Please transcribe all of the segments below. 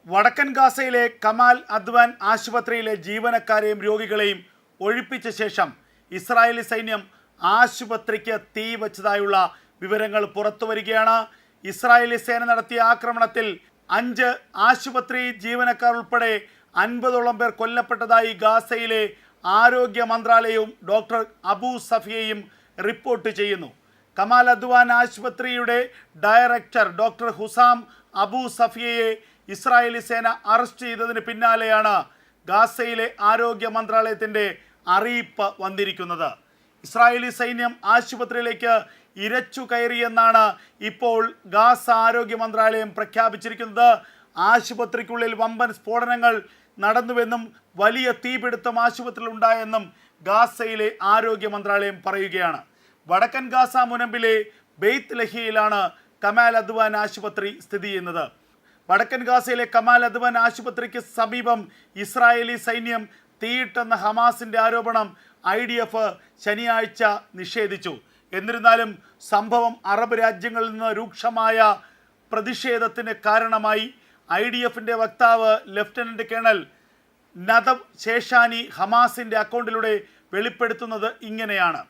വടക്കൻ ഗാസയിലെ കമാൽ അദ്വാൻ ആശുപത്രിയിലെ ജീവനക്കാരെയും രോഗികളെയും ഒഴിപ്പിച്ച ശേഷം ഇസ്രായേലി സൈന്യം ആശുപത്രിക്ക് തീ വച്ചതായുള്ള വിവരങ്ങൾ പുറത്തുവരികയാണ്. ഇസ്രായേലി സേന നടത്തിയ ആക്രമണത്തിൽ 5 ആശുപത്രി ജീവനക്കാർ ഉൾപ്പെടെ 50ഓളം പേർ കൊല്ലപ്പെട്ടതായി ഗാസയിലെ ആരോഗ്യ മന്ത്രാലയവും ഡോക്ടർ അബു സഫിയയും റിപ്പോർട്ട് ചെയ്യുന്നു. കമാൽ അദ്വാൻ ആശുപത്രിയുടെ ഡയറക്ടർ ഡോക്ടർ ഹുസാം അബു സഫിയയെ ഇസ്രായേലി സേന അറസ്റ്റ് ചെയ്തതിന് പിന്നാലെയാണ് ഗാസയിലെ ആരോഗ്യ മന്ത്രാലയത്തിൻ്റെ അറിയിപ്പ് വന്നിരിക്കുന്നത്. ഇസ്രായേലി സൈന്യം ആശുപത്രിയിലേക്ക് ഇരച്ചു കയറിയെന്നാണ് ഇപ്പോൾ ഗാസ ആരോഗ്യ മന്ത്രാലയം പ്രഖ്യാപിച്ചിരിക്കുന്നത്. ആശുപത്രിക്കുള്ളിൽ വമ്പൻ സ്ഫോടനങ്ങൾ നടന്നുവെന്നും വലിയ തീപിടുത്തം ആശുപത്രിയിൽ ഉണ്ടായെന്നും ഗാസയിലെ ആരോഗ്യ മന്ത്രാലയം പറയുകയാണ്. വടക്കൻ ഗാസ മുനമ്പിലെ ബെയ്ത്ത് ലഹിയയിലാണ് കമാൽ അദ്വാൻ ആശുപത്രി സ്ഥിതി ചെയ്യുന്നത്. വടക്കൻ ഗാസയിലെ കമാൽ അദ്വാൻ ആശുപത്രിക്ക് സമീപം ഇസ്രായേലി സൈന്യം തീയിട്ടെന്ന ഹമാസിൻ്റെ ആരോപണം IDF ശനിയാഴ്ച നിഷേധിച്ചു. എന്നിരുന്നാലും സംഭവം അറബ് രാജ്യങ്ങളിൽ നിന്ന് രൂക്ഷമായ പ്രതിഷേധത്തിന് കാരണമായി. IDFൻ്റെ വക്താവ് ലഫ്റ്റനന്റ് കേണൽ നദബ് ശേഷാനി ഹമാസിൻ്റെ അക്കൗണ്ടിലൂടെ വെളിപ്പെടുത്തുന്നത് ഇങ്ങനെയാണ്: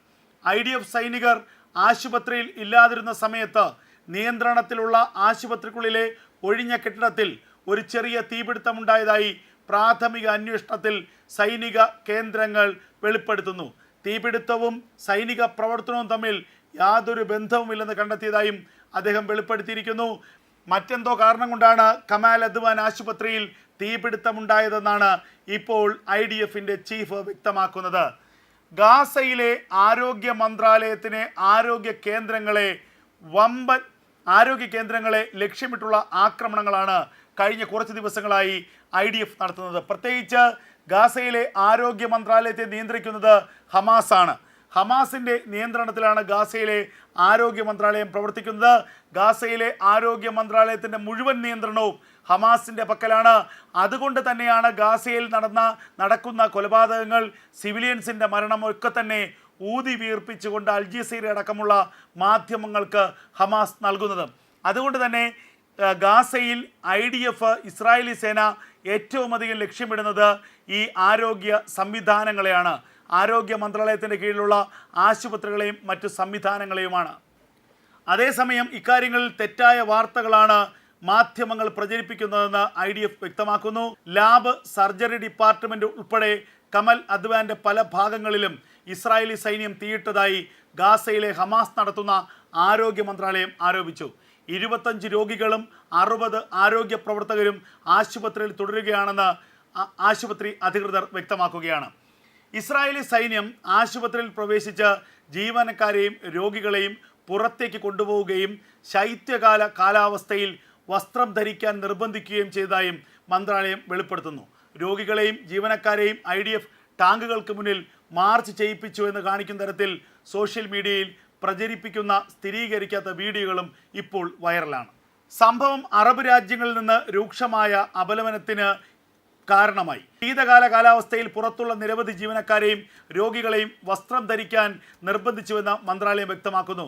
IDF സൈനികർ ആശുപത്രിയിൽ ഇല്ലാതിരുന്ന സമയത്ത് നിയന്ത്രണത്തിലുള്ള ആശുപത്രിക്കുള്ളിലെ ഒഴിഞ്ഞ കെട്ടിടത്തിൽ ഒരു ചെറിയ തീപിടുത്തമുണ്ടായതായി പ്രാഥമിക അന്വേഷണത്തിൽ സൈനിക കേന്ദ്രങ്ങൾ വെളിപ്പെടുത്തുന്നു. തീപിടുത്തവും സൈനിക പ്രവർത്തനവും തമ്മിൽ യാതൊരു ബന്ധവുമില്ലെന്ന് കണ്ടെത്തിയതായും അദ്ദേഹം വെളിപ്പെടുത്തിയിരിക്കുന്നു. മറ്റെന്തോ കാരണം കൊണ്ടാണ് കമാൽ അദ്വാൻ ആശുപത്രിയിൽ തീപിടുത്തമുണ്ടായതെന്നാണ് ഇപ്പോൾ IDFൻ്റെ ചീഫ് വ്യക്തമാക്കുന്നത്. ഗാസയിലെ ആരോഗ്യ മന്ത്രാലയത്തിനെ ആരോഗ്യ കേന്ദ്രങ്ങളെ ലക്ഷ്യമിട്ടുള്ള ആക്രമണങ്ങളാണ് കഴിഞ്ഞ കുറച്ച് ദിവസങ്ങളായി IDF നടത്തുന്നത്. പ്രത്യേകിച്ച് ഗാസയിലെ ആരോഗ്യ മന്ത്രാലയത്തെ നിയന്ത്രിക്കുന്നത് ഹമാസാണ്. ഹമാസിൻ്റെ നിയന്ത്രണത്തിലാണ് ഗാസയിലെ ആരോഗ്യ മന്ത്രാലയം പ്രവർത്തിക്കുന്നത്. ഗാസയിലെ ആരോഗ്യ മന്ത്രാലയത്തിൻ്റെ മുഴുവൻ നിയന്ത്രണവും ഹമാസിൻ്റെ പക്കലാണ്. അതുകൊണ്ട് തന്നെയാണ് ഗാസയിൽ നടക്കുന്ന കൊലപാതകങ്ങൾ, സിവിലിയൻസിൻ്റെ മരണമൊക്കെ തന്നെ ഊതി വീർപ്പിച്ചുകൊണ്ട് അൽ ജസീറ അടക്കമുള്ള മാധ്യമങ്ങൾക്ക് ഹമാസ് നൽകുന്നത്. അതുകൊണ്ട് തന്നെ ഗാസയിൽ IDF ഇസ്രായേലി സേന ഏറ്റവും അധികം ലക്ഷ്യമിടുന്നത് ഈ ആരോഗ്യ സംവിധാനങ്ങളെയാണ്. ആരോഗ്യ മന്ത്രാലയത്തിൻ്റെ കീഴിലുള്ള ആശുപത്രികളെയും മറ്റു സംവിധാനങ്ങളെയുമാണ്. അതേസമയം ഇക്കാര്യങ്ങളിൽ തെറ്റായ വാർത്തകളാണ് മാധ്യമങ്ങൾ പ്രചരിപ്പിക്കുന്നതെന്ന് IDF വ്യക്തമാക്കുന്നു. ലാബ്, സർജറി ഡിപ്പാർട്ട്മെൻറ്റ് ഉൾപ്പെടെ കമൽ അദ്വാൻ്റെ പല ഭാഗങ്ങളിലും ഇസ്രായേലി സൈന്യം തീയിട്ടതായി ഗാസയിലെ ഹമാസ് നടത്തുന്ന ആരോഗ്യ മന്ത്രാലയം ആരോപിച്ചു. 25 രോഗികളും 60 ആരോഗ്യ പ്രവർത്തകരും ആശുപത്രിയിൽ തുടരുകയാണെന്ന് ആശുപത്രി അധികൃതർ വ്യക്തമാക്കുകയാണ്. ഇസ്രായേലി സൈന്യം ആശുപത്രിയിൽ പ്രവേശിച്ച് ജീവനക്കാരെയും രോഗികളെയും പുറത്തേക്ക് കൊണ്ടുപോവുകയും ശൈത്യകാല കാലാവസ്ഥയിൽ വസ്ത്രം ധരിക്കാൻ നിർബന്ധിക്കുകയും ചെയ്തതായും മന്ത്രാലയം വെളിപ്പെടുത്തുന്നു. രോഗികളെയും ജീവനക്കാരെയും IDF ടാങ്കുകൾക്ക് മുന്നിൽ മാർച്ച് ചെയ്യിപ്പിച്ചു എന്ന് കാണിക്കുന്ന തരത്തിൽ സോഷ്യൽ മീഡിയയിൽ പ്രചരിപ്പിക്കുന്ന സ്ഥിരീകരിക്കാത്ത വീഡിയോകളും ഇപ്പോൾ വൈറലാണ്. സംഭവം അറബ് രാജ്യങ്ങളിൽ നിന്ന് രൂക്ഷമായ അപലപനത്തിന് കാരണമായി. ശീതകാല കാലാവസ്ഥയിൽ പുറത്തുള്ള നിരവധി ജീവനക്കാരെയും രോഗികളെയും വസ്ത്രം ധരിക്കാൻ നിർബന്ധിച്ചുവെന്ന് മന്ത്രാലയം വ്യക്തമാക്കുന്നു.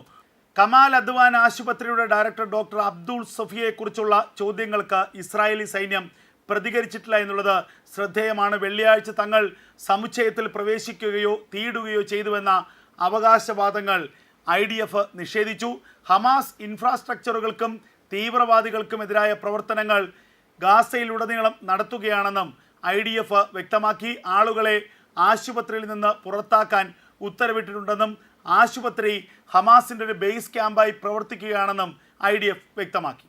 കമാൽ അദ്വാൻ ആശുപത്രിയുടെ ഡയറക്ടർ ഡോക്ടർ അബ്ദുൾ സഫിയെക്കുറിച്ചുള്ള ചോദ്യങ്ങൾക്ക് ഇസ്രായേലി സൈന്യം പ്രതികരിച്ചിട്ടില്ല എന്നുള്ളത് ശ്രദ്ധേയമാണ്. വെള്ളിയാഴ്ച തങ്ങൾ സമുച്ചയത്തിൽ പ്രവേശിക്കുകയോ തീയിടുകയോ ചെയ്തുവെന്ന അവകാശവാദങ്ങൾ IDF നിഷേധിച്ചു. ഹമാസ് ഇൻഫ്രാസ്ട്രക്ചറുകൾക്കും തീവ്രവാദികൾക്കുമെതിരായ പ്രവർത്തനങ്ങൾ ഗാസയിലുടനീളം നടത്തുകയാണെന്നും IDF വ്യക്തമാക്കി. ആളുകളെ ആശുപത്രിയിൽ നിന്ന് പുറത്താക്കാൻ ഉത്തരവിട്ടിട്ടുണ്ടെന്നും ആശുപത്രി ഹമാസിൻ്റെ ഒരു ബേസ് ക്യാമ്പായി പ്രവർത്തിക്കുകയാണെന്നും IDF വ്യക്തമാക്കി.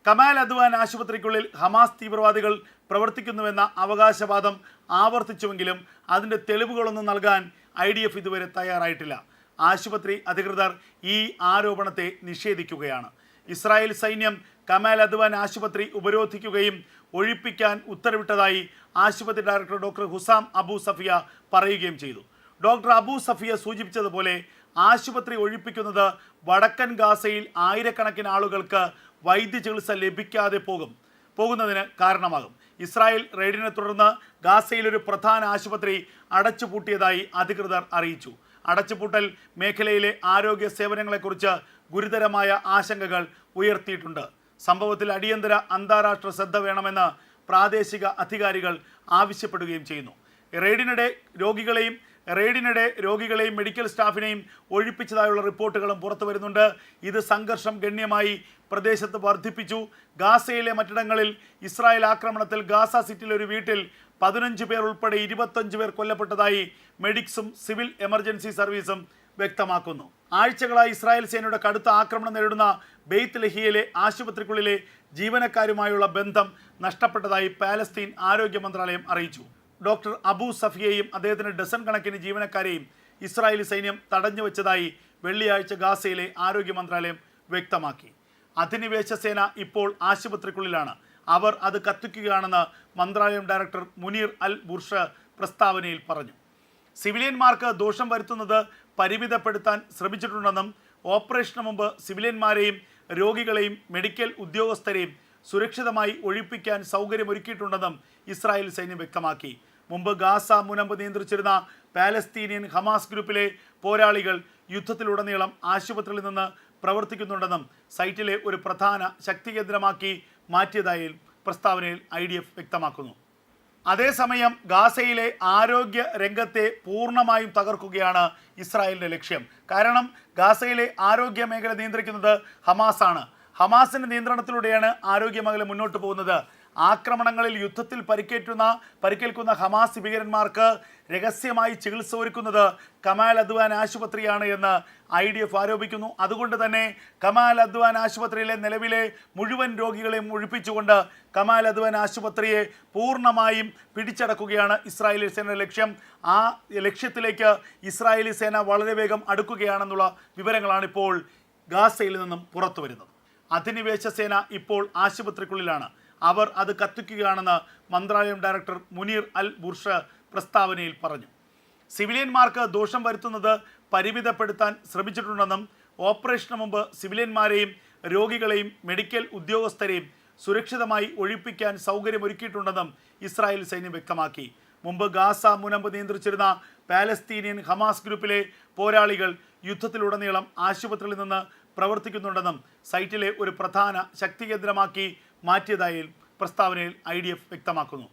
കമാൽ അദ്വാൻ ആശുപത്രിക്കുള്ളിൽ ഹമാസ് തീവ്രവാദികൾ പ്രവർത്തിക്കുന്നുവെന്ന അവകാശവാദം ആവർത്തിച്ചുവെങ്കിലും അതിൻ്റെ തെളിവുകളൊന്നും നൽകാൻ IDF ഇതുവരെ തയ്യാറായിട്ടില്ല. ആശുപത്രി അധികൃതർ ഈ ആരോപണത്തെ നിഷേധിക്കുകയാണ്. ഇസ്രായേൽ സൈന്യം കമാൽ അദ്വാൻ ആശുപത്രി ഉപരോധിക്കുകയും ഒഴിപ്പിക്കാൻ ഉത്തരവിട്ടതായി ആശുപത്രി director doctor Hossam Abu Safiya പറയുകയും ചെയ്തു. ഡോക്ടർ അബു സഫിയ സൂചിപ്പിച്ചതുപോലെ ആശുപത്രി ഒഴിപ്പിക്കുന്നത് വടക്കൻ ഗാസയിൽ ആയിരക്കണക്കിന് ആളുകൾക്ക് വൈദ്യ ചികിത്സ ലഭിക്കാതെ പോകുന്നതിന് കാരണമാകും. ഇസ്രായേൽ റെയ്ഡിനെ തുടർന്ന് ഗാസയിലൊരു പ്രധാന ആശുപത്രി അടച്ചുപൂട്ടിയതായി അധികൃതർ അറിയിച്ചു. അടച്ചുപൂട്ടൽ മേഖലയിലെ ആരോഗ്യ സേവനങ്ങളെക്കുറിച്ച് ഗുരുതരമായ ആശങ്കകൾ ഉയർത്തിയിട്ടുണ്ട്. സംഭവത്തിൽ അടിയന്തര അന്താരാഷ്ട്ര ശ്രദ്ധ വേണമെന്ന് പ്രാദേശിക അധികാരികൾ ആവശ്യപ്പെടുകയും ചെയ്യുന്നു. റെയ്ഡിനിടെ രോഗികളെയും മെഡിക്കൽ സ്റ്റാഫിനെയും ഒഴിപ്പിച്ചതായുള്ള റിപ്പോർട്ടുകളും പുറത്തു വരുന്നുണ്ട്. ഇത് സംഘർഷം ഗണ്യമായി പ്രദേശത്ത് വർദ്ധിപ്പിച്ചു. ഗാസയിലെ മറ്റിടങ്ങളിൽ ഇസ്രായേൽ ആക്രമണത്തിൽ ഗാസ സിറ്റിയിലെ ഒരു വീട്ടിൽ 15 പേർ ഉൾപ്പെടെ 25 പേർ കൊല്ലപ്പെട്ടതായി മെഡിക്സും സിവിൽ എമർജൻസി സർവീസും വ്യക്തമാക്കുന്നു. ആഴ്ചകളായി ഇസ്രായേൽ സേനയുടെ കടുത്ത ആക്രമണം നേരിടുന്ന ബെയ്ത്ത് ലഹിയയിലെ ആശുപത്രിക്കുള്ളിലെ ജീവനക്കാരുമായുള്ള ബന്ധം നഷ്ടപ്പെട്ടതായി പാലസ്തീൻ ആരോഗ്യ മന്ത്രാലയം അറിയിച്ചു. ഡോക്ടർ അബു സഫിയെയും അദ്ദേഹത്തിന് ഡസൻ കണക്കിന് ജീവനക്കാരെയും ഇസ്രായേലി സൈന്യം തടഞ്ഞു വെച്ചതായി വെള്ളിയാഴ്ച ഗാസയിലെ ആരോഗ്യ മന്ത്രാലയം വ്യക്തമാക്കി. അധിനിവേശ സേന ഇപ്പോൾ ആശുപത്രിക്കുള്ളിലാണ്. അവർ അത് കത്തിക്കുകയാണെന്ന് മന്ത്രാലയം ഡയറക്ടർ മുനീർ അൽ ബുർഷ പ്രസ്താവനയിൽ പറഞ്ഞു. സിവിലിയന്മാർക്ക് ദോഷം വരുത്തുന്നത് പരിമിതപ്പെടുത്താൻ ശ്രമിച്ചിട്ടുണ്ടെന്നും ഓപ്പറേഷന് മുമ്പ് സിവിലിയന്മാരെയും രോഗികളെയും മെഡിക്കൽ ഉദ്യോഗസ്ഥരെയും സുരക്ഷിതമായി ഒഴിപ്പിക്കാൻ സൗകര്യമൊരുക്കിയിട്ടുണ്ടെന്നും ഇസ്രായേൽ സൈന്യം വ്യക്തമാക്കി. മുമ്പ് ഗാസ മുനമ്പ് നിയന്ത്രിച്ചിരുന്ന പാലസ്തീനിയൻ ഹമാസ് ഗ്രൂപ്പിലെ പോരാളികൾ യുദ്ധത്തിലുടനീളം ആശുപത്രിയിൽ നിന്ന് പ്രവർത്തിക്കുന്നുണ്ടെന്നും സൈറ്റിലെ ഒരു പ്രധാന ശക്തി കേന്ദ്രമാക്കി മാറ്റിയതായി പ്രസ്താവനയിൽ IDF വ്യക്തമാക്കുന്നു. അതേസമയം ഗാസയിലെ ആരോഗ്യ രംഗത്തെ പൂർണ്ണമായും തകർക്കുകയാണ് ഇസ്രായേലിൻ്റെ ലക്ഷ്യം. കാരണം ഗാസയിലെ ആരോഗ്യ മേഖല നിയന്ത്രിക്കുന്നത് ഹമാസാണ്. ഹമാസിൻ്റെ നിയന്ത്രണത്തിലൂടെയാണ് ആരോഗ്യ മേഖല മുന്നോട്ട് പോകുന്നത്. ആക്രമണങ്ങളിൽ യുദ്ധത്തിൽ പരിക്കേൽക്കുന്ന ഹമാസ് ഭീകരന്മാർക്ക് രഹസ്യമായി ചികിത്സ ഒരുക്കുന്നത് കമാൽ അദ്വാൻ ആശുപത്രിയാണ് എന്ന് IDF ആരോപിക്കുന്നു. അതുകൊണ്ട് തന്നെ കമാൽ അദ്വാൻ ആശുപത്രിയിലെ നിലവിലെ മുഴുവൻ രോഗികളെയും ഒഴിപ്പിച്ചുകൊണ്ട് കമാൽ അദ്വാൻ ആശുപത്രിയെ പൂർണ്ണമായും പിടിച്ചടക്കുകയാണ് ഇസ്രായേലി സേനയുടെ ലക്ഷ്യം. ആ ലക്ഷ്യത്തിലേക്ക് ഇസ്രായേലി സേന വളരെ വേഗം അടുക്കുകയാണെന്നുള്ള വിവരങ്ങളാണ് ഇപ്പോൾ ഗാസയിൽ നിന്നും പുറത്തു വരുന്നത്. അധിനിവേശ സേന ഇപ്പോൾ ആശുപത്രിക്കുള്ളിലാണ്. അവർ അത് കത്തിക്കുകയാണെന്ന് മന്ത്രാലയം ഡയറക്ടർ മുനീർ അൽ ബുർഷ പ്രസ്താവനയിൽ പറഞ്ഞു. സിവിലിയന്മാർക്ക് ദോഷം വരുത്തുന്നത് പരിമിതപ്പെടുത്താൻ ശ്രമിച്ചിട്ടുണ്ടെന്നും ഓപ്പറേഷന് മുമ്പ് സിവിലിയന്മാരെയും രോഗികളെയും മെഡിക്കൽ ഉദ്യോഗസ്ഥരെയും സുരക്ഷിതമായി ഒഴിപ്പിക്കാൻ സൗകര്യമൊരുക്കിയിട്ടുണ്ടെന്നും ഇസ്രായേൽ സൈന്യം വ്യക്തമാക്കി. മുമ്പ് ഗാസ മുനമ്പ് നിയന്ത്രിച്ചിരുന്ന പാലസ്തീനിയൻ ഹമാസ് ഗ്രൂപ്പിലെ പോരാളികൾ യുദ്ധത്തിലുടനീളം ആശുപത്രിയിൽ നിന്ന് പ്രവർത്തിക്കുന്നുണ്ടെന്നും സൈറ്റിലെ ഒരു പ്രധാന ശക്തി കേന്ദ്രമാക്കി മാറ്റിയതായി പ്രസ്താവനയിൽ IDF വ്യക്തമാക്കുന്നു.